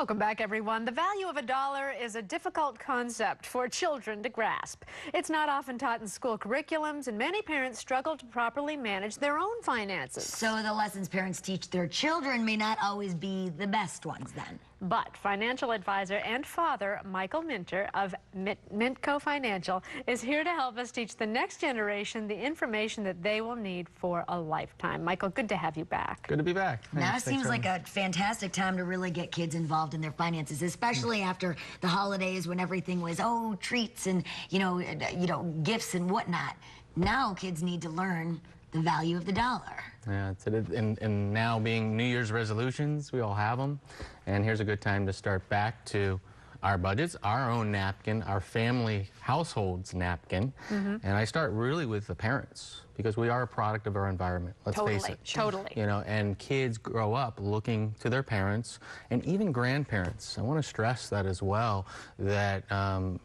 Welcome back, everyone. The value of a dollar is a difficult concept for children to grasp. It's not often taught in school curriculums, and many parents struggle to properly manage their own finances. So the lessons parents teach their children may not always be the best ones then. But financial advisor and father Michael Minter of Mintco Financial is here to help us teach the next generation the information that they will need for a lifetime. Michael, good to have you back. Good to be back. Now it seems like a fantastic time to really get kids involved in their finances, especially after the holidays when everything was, oh, treats and, you know, gifts and whatnot. Now kids need to learn the value of the dollar. Yeah, and now being New Year's resolutions, we all have them. And here's a good time to start back to our budgets, our own napkin, our family household's napkin. And I start really with the parents, because we are a product of our environment, let's face it. Totally. You know, and kids grow up looking to their parents and even grandparents. I want to stress that as well, that,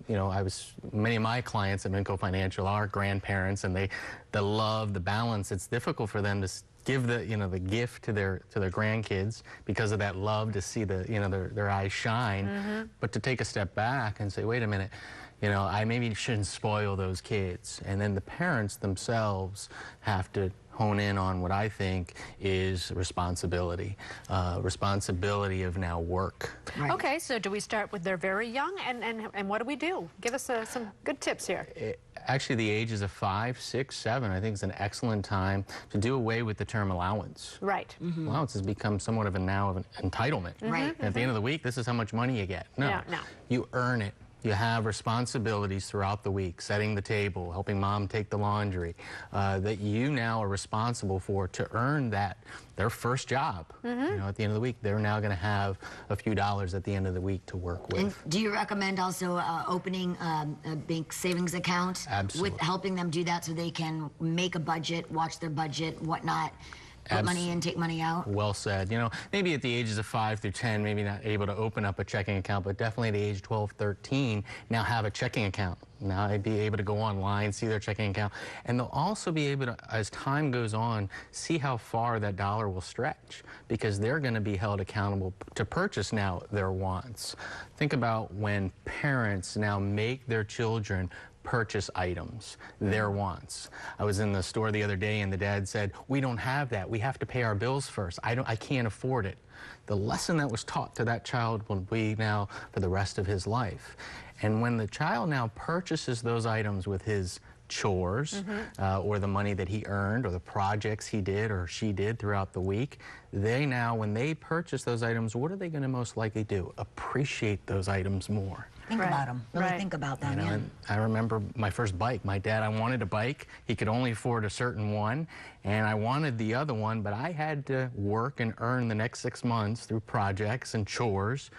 you know, many of my clients at Mintco Financial are grandparents, and the love, the balance, it's difficult for them to give the gift to their grandkids because of that love, to see their eyes shine, but to take a step back and say, wait a minute, you know, I maybe shouldn't spoil those kids. And then the parents themselves have to hone in on what I think is responsibility, responsibility of now work. Right. Okay, so do we start with they're very young, and what do we do? Give us some good tips here. Actually, the ages of 5, 6, 7, I think is an excellent time to do away with the term allowance. Right. Allowance has become somewhat of an entitlement. Right. At the end of the week, this is how much money you get. No, you earn it. You have responsibilities throughout the week, setting the table, helping mom take the laundry, that you now are responsible for to earn their first job. You know, at the end of the week, they're now going to have a few dollars at the end of the week to work with. And do you recommend also opening a bank savings account? Absolutely. With helping them do that so they can make a budget, watch their budget, whatnot? Put money in, take money out? Well said. You know, maybe at the ages of 5 through 10, maybe not able to open up a checking account, but definitely at the age 12, 13, now have a checking account. Now they'd be able to go online, see their checking account, and they'll also be able to, as time goes on, see how far that dollar will stretch, because they're going to be held accountable to purchase now their wants. Think about when parents now make their children purchase items, their wants. I was in the store the other day and the dad said, we don't have that. We have to pay our bills first. I can't afford it. The lesson that was taught to that child will be now for the rest of his life. And when the child now purchases those items with his chores or the money that he earned or the projects he did or she did throughout the week, they now, when they purchase those items, what are they going to most likely do? Appreciate those items more. Think about them. Really think about them. You know, and I remember my first bike. My dad, I wanted a bike. He could only afford a certain one, and I wanted the other one, but I had to work and earn the next 6 months through projects and chores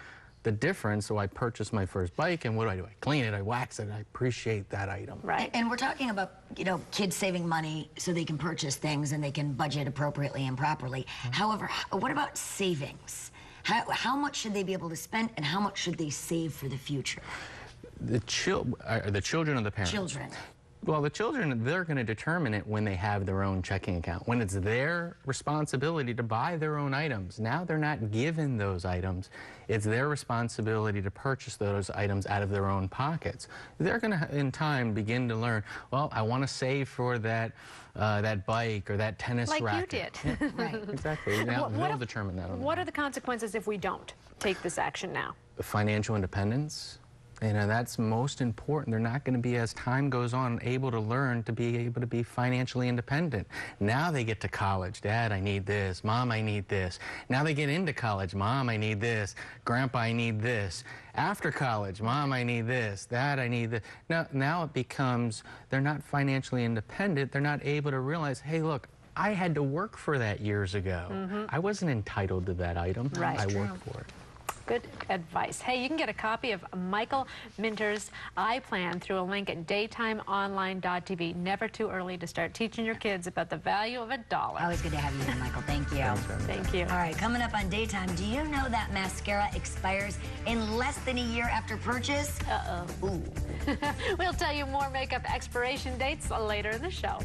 the difference. So I purchased my first bike, and what do? I clean it, I wax it, I appreciate that item. Right. And we're talking about, you know, kids saving money so they can purchase things and they can budget appropriately and properly. However, what about savings? How much should they be able to spend, and how much should they save for the future? The children of the parents. Children. Well, the children, they're going to determine it when they have their own checking account, when it's their responsibility to buy their own items. Now they're not given those items. It's their responsibility to purchase those items out of their own pockets. They're going to, in time, begin to learn, well, I want to save for that bike or that tennis racket. Like you did. Right. Exactly. Now they'll determine that. What are the consequences if we don't take this action now? Financial independence. You know, that's most important. They're not going to be, as time goes on, able to learn to be able to be financially independent. Now they get to college. Dad, I need this. Mom, I need this. Now they get into college. Mom, I need this. Grandpa, I need this. After college, Mom, I need this. Dad, I need this. Now it becomes, they're not financially independent. They're not able to realize, hey, look, I had to work for that years ago. I wasn't entitled to that item. Right. I worked for it. Good advice. Hey, you can get a copy of Michael Minter's iPlan through a link at daytimeonline.tv. Never too early to start teaching your kids about the value of a dollar. Always good to have you here, Michael. Thank you. Thank you. All right, coming up on Daytime, do you know that mascara expires in less than a year after purchase? Uh-oh. Ooh. We'll tell you more makeup expiration dates later in the show.